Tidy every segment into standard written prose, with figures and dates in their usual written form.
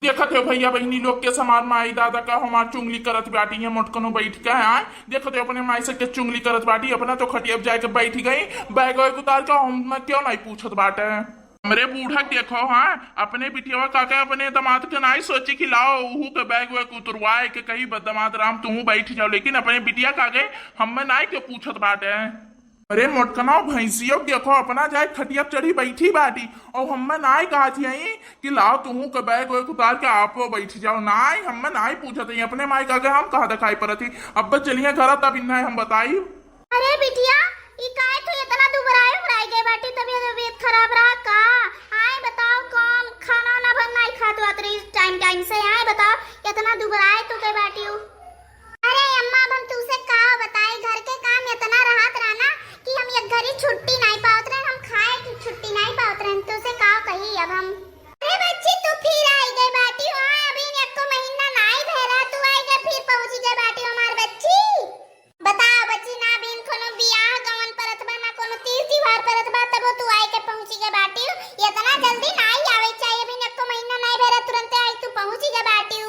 देखत हो भैया बहनी लोग के समार माई दादा का हमार चुंगली करत बाटी है मोटकनो बैठ के आए देखत हो अपने माई से के चुंगली करत बाटी अपना तो खटिया जाके बैठ गई बैग वैग उतार के हम क्यों नहीं पूछत बाटे। हमरे बूढ़ा देखो हाँ अपने बिटिया काका अपने दामाद के नहीं सोची कि लाओ उहू के बैग वैग उतरवाए के कहीं दामाद राम तू बैठ जाओ लेकिन अपने बिटिया काके हमें नहीं के पूछत बाटे। अरे मोटकना भैंसियों देखो अपना जाए खटिया चढ़ी बैठी बाटी और हमें नाई कहा थी कि लाओ तुम के बैग वैग उतार के आप बैठ जाओ नाई हमें नाई पूछा थी अपने माई का हम कहा दिखाई पड़ थी अब चलिए घर तब इन्हें हम बताई। अरे बिटिया ई काहे तो इतना दुबराए गए बाटी तबीयत खराब रहा का आए बताओ कौन खाना ना भंग नहीं खात वात रही टाइम से आए बताओ इतना दुबराए तो के बाटी हूँ। अरे अम्मा हम तुझसे का बताई घर के काम इतना राहत रहा ना कि हम एक घड़ी छुट्टी नहीं पावत रहे हम खाए की छुट्टी नहीं पावत रहे तो से का कही अब हम। अरे बच्ची तू फिर आई गई बाटी हां अभी एक को महीना नहीं भेला तू आई गई फिर पहुंच गई बाटी हमार बच्ची। बताओ बच्ची ना बिन कोनो बियाह गवन परत बा ना कोनो तीज त्योहार परत बा तब तू आई के पहुंची गई बाटी इतना जल्दी नहीं आवे चाहिए अभी एक को महीना नहीं भेला तुरंत आई तू पहुंची गई बाटी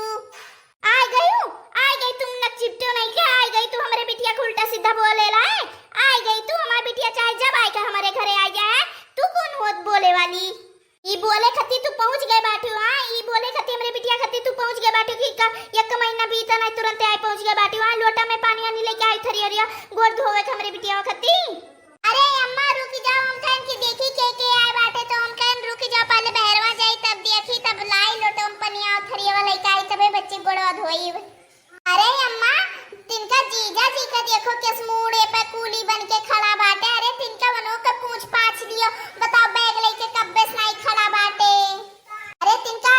आ गई तुम न चिपटो नहीं के आ गई तू हमारे बिटिया को उल्टा सीधा बोले लाए आ गई तू हमारी बिटिया चाहे जब आए का हमारे घरे आ जाए तू कौन होत बोले वाली ई बोले खती तू पहुंच गए बाटू हां ई बोले खती हमारे बिटिया खती तू पहुंच गए बाटू की का एक महीना बीता नहीं तुरंत आई पहुंच गए बाटू हां लोटा में पानी आनी लेके आई थरी हरिया गोड़ धोवे के हमारे बिटिया खती। अरे अम्मा रुक जाओ हम कहन की देखी के आए बाटे तो हम कहन रुक जाओ पहले बहरवा जाई तब देखी तब लाई लोटा में पानी आ थरी वाला लेके तबे बच्ची गोड़वा धोई। अरे अम्मा तिनका जीजा जी का देखो किस मूड़े पे कूली बन के खड़ा बाटे अरे तिनका बनो का पूछ पाछ लियो बताओ बैग लेके कब्बे से नहीं खड़ा बाटे। अरे तिनका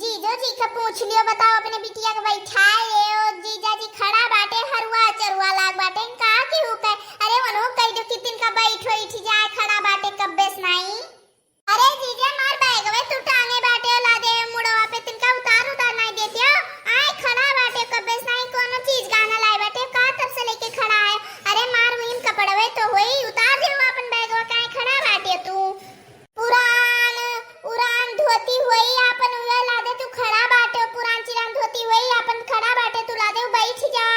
जीजो जी का पूछ लियो बताओ अपने बिटिया को बैठाए और जीजा जी खड़ा बाटे हरुआ चरुआ लाग बाटे का की हो के अरे मनो कह दो कि तिनका बैठ जाए खड़ा बाटे कब्बे से नहीं। अरे जीजा मार बैग में तू टांगे बाटे ला दे मुड़वा पे तिनका उतार नहीं देते हो आए खड़ा बाटे कब्बे से नहीं कोनो चीज गाना लाए बाटे का तब से लेके खड़ा है अरे मार मुहिम कपड़वे तो होई उतार दे अपन बैगवा काहे खड़ा बाटे तू पुरान धोती होई अपन उहे ला दे तू खड़ा बाटे पुरान चिरान धोती होई अपन खड़ा बाटे तू ला दे बैठ जा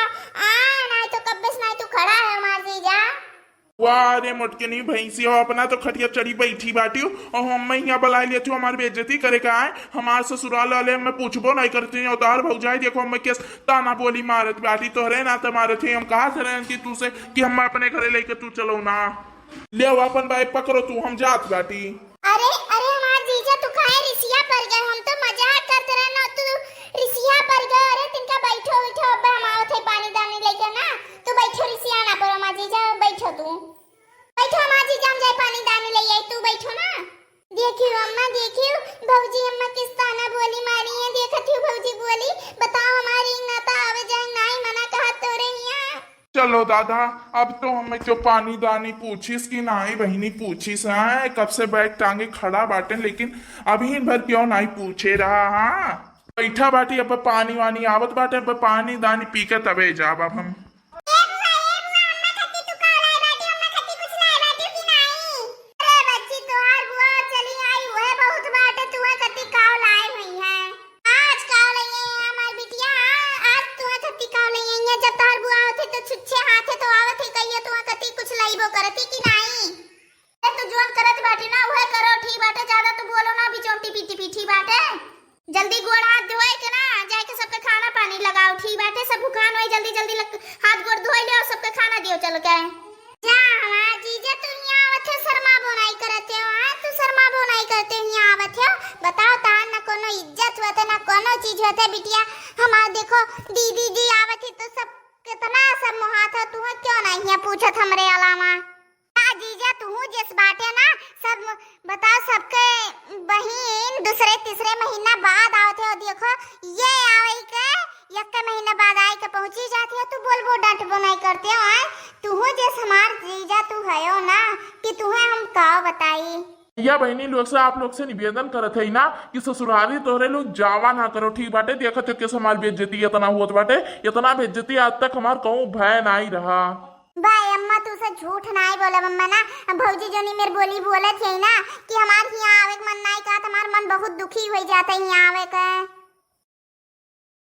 आ नहीं तो कब्बे से नहीं तू खड़ा है मार जीजा। वाह रे मोटकनी भैंसी हो अपना तो खटिया चढ़ी बैठी बाटी और हम यहाँ बुला लेती हूँ हमारी बेइज्जती करे का है हमारे ससुराल वाले मैं पूछबो नहीं करते हैं उतार भौजाई देखो हम केस ताना बोली मारत बाटी तो रे ना तो मारे थे हम कहा से रहे कि तू से कि हम अपने घरे लेके तू चलो ना ले अपन भाई पकड़ो तू हम जात बाटी। अरे हमार जीजा तू काहे रिसिया पर गए हम तो मजाक करते रहे ना तू रिसिया पर गए अरे तिनका बैठो अब हम आवत है पानी दानी लेके ना तू बैठो रिसिया ना पर हमार जीजा बैठो तू बैठो हमार जीजा हम जाए पानी दानी ले आई तू बैठो ना। देखियो अम्मा देखियो भौजी अम्मा किस ताना बोली मारी है देखत हो भौजी बोली बताओ हमारी ना तो आवे जाए नहीं मना कहा तो रे यहाँ। चलो दादा अब तो हमें जो पानी दानी पूछीस कि नहीं बहनी पूछीस है कब से बैग टांगे खड़ा बाटे लेकिन अभी भर क्यों नहीं पूछे रहा हाँ बैठा बाटी अब पानी वानी आवत बाटे अब पानी दानी पी के तबे जाब अब हम। जल्दी गोड़ हाथ धोए के ना जाके सबके खाना पानी लगाओ ठीक बाटे सब भूखान होई जल्दी हाथ गोड़ धोए ले और सबके खाना दियो चलो के जा हमार जीजा तू यहां आवत है शर्मा बोनाई करते हो हां तू शर्मा बोनाई करते हो यहां आवत है बताओ तान ना कोनो इज्जत होते ना कोनो चीज होते बिटिया हमार देखो दीदी जी आवत है तो सब कितना सब मोहात है तू क्यों नहीं है पूछत हमरे अलावा जीजा तू जिस बाटे ना सब बताओ सबके बहन दूसरे तीसरे महीना बाद आवते हो देखो ये आवे के एक महीना बाद आई के पहुंची जाती हो तू बोलबो डटबो नहीं करते हो तू जिस हमार जीजा तू है ना कि तुम्हें हम का बताई। या बहनी लोग से आप लोग से निवेदन करत है ना कि ससुराली तोहरे लोग जावा ना करो ठीक बाटे देखत हो कि हमार बेइज्जती इतना होत बाटे इतना बेइज्जती आज तक हमार कहूं भय नहीं रहा। भाई अम्मा तू से झूठ नहीं बोला मम्मा ना भौजी जोनी मेरे बोली बोले थे ना कि हमार यहाँ आवे मन नहीं का हमार मन बहुत दुखी हो जाता है यहाँ आवे का।